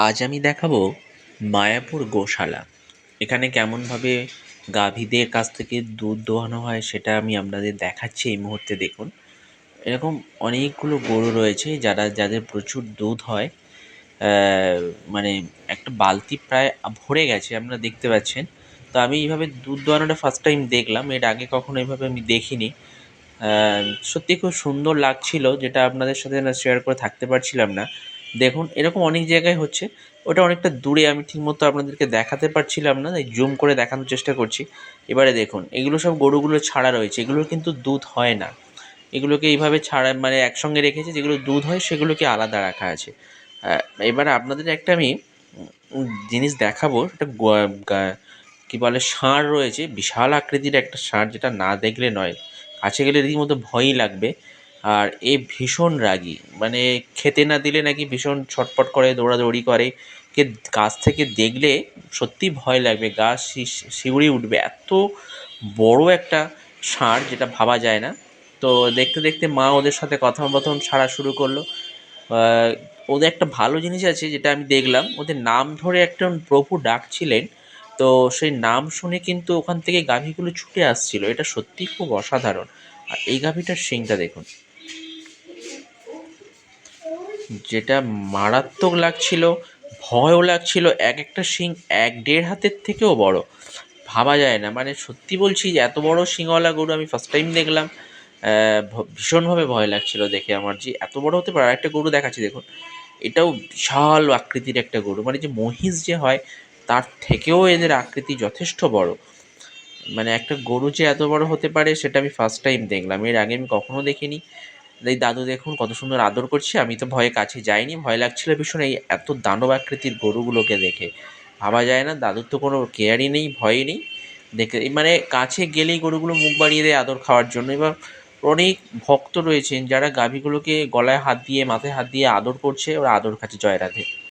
আজ আমি দেখাবো মায়াপুর গোশালা। এখানে কেমনভাবে গাভীদের কাছ থেকে দুধ দোহানো হয় সেটা আমি আপনাদের দেখাচ্ছি এই মুহূর্তে দেখুন। এরকম অনেকগুলো গরু রয়েছে যাদের প্রচুর দুধ হয়। মানে একটা বালতি প্রায় ভরে গেছে আপনারা দেখতে পাচ্ছেন। তো আমি এইভাবে দুধ দোহানোটা ফার্স্ট টাইম দেখলাম, এর আগে কখনো এইভাবে আমি দেখিনি। সত্যি খুব সুন্দর লাগছিল, যেটা আপনাদের সাথে না শেয়ার করে থাকতে পারছিলাম না। দেখুন এরকম অনেক জায়গায় হচ্ছে, ওটা অনেকটা দূরে, আমি ঠিকমতো আপনাদেরকে দেখাতে পারছিলাম না, তাই জুম করে দেখানোর চেষ্টা করছি। এবারে দেখুন এগুলো সব গরুগুলো ছাড়া রয়েছে, এগুলোর কিন্তু দুধ হয় না। এগুলোকে এইভাবে ছাড়া মানে একসঙ্গে রেখেছে, যেগুলো দুধ হয় সেগুলোকে আলাদা রাখা আছে। এবারে আপনাদের একটা আমি জিনিস দেখাবো, সেটা কী বলে ষাঁড় রয়েছে, বিশাল আকৃতির একটা ষাঁড়, যেটা না দেখলে নয়, কাছে গেলে রীতিমতো ভয়ই লাগবে। আর এ ভীষণ রাগী, মানে খেতে না দিলে নাকি ভীষণ ছটপট করে, দৌড়াদৌড়ি করে। কে কাছ থেকে দেখলে সত্যিই ভয় লাগবে, গা শিউরে উঠবে। এত বড় একটা ষাঁড়, যেটা ভাবা যায় না। তো দেখতে দেখতে মা ওদের সাথে কথোপকথন ছাড়া শুরু করলো। আহ, ওদের একটা ভালো জিনিস আছে যেটা আমি দেখলাম, ওদের নাম ধরে একজন প্রভু ডাকছিলেন। তো সেই নাম শুনে কিন্তু ওখান থেকে গাভীগুলো ছুটে আসছিল, এটা সত্যিই খুব অসাধারণ। আর এই গাভীটার শিংটা দেখুন, যেটা মারাত্মক লাগছিল, ভয়ও লাগছিল। এক একটা শিং 1-1.5 হাতের থেকেও বড়, ভাবা যায় না। মানে সত্যি বলছি যে এত বড় শিংওয়ালা গরু আমি ফার্স্ট টাইম দেখলাম। ভীষণভাবে ভয় লাগছিল দেখে আমার, যে এত বড় হতে পারে। আরেকটা গরু দেখাচ্ছি দেখুন, এটাও বিশাল আকৃতির একটা গরু, মানে যে মহিষ যে হয় তার থেকেও এদের আকৃতি যথেষ্ট বড়। মানে একটা গরু যে এত বড় হতে পারে সেটা আমি ফার্স্ট টাইম দেখলাম, এর আগে আমি কখনো দেখিনি। এই দাদু দেখুন কত সুন্দর আদর করছে, আমি তো ভয়ে কাছে যাইনি, ভয় লাগছিল ভীষণ এই এত দানব আকৃতির গরুগুলোকে দেখে। ভাবা যায় না, দাদুর তো কোনো কেয়ারই নেই, ভয়ই নেই। দেখে মানে কাছে গেলেই গরুগুলো মুখ বাড়িয়ে দেয় আদর খাওয়ার জন্য। এবার অনেক ভক্ত রয়েছেন যারা গাভীগুলোকে গলায় হাত দিয়ে মাথায় হাত দিয়ে আদর করছে, ওরা আদর খাচ্ছে। জয় রাধে।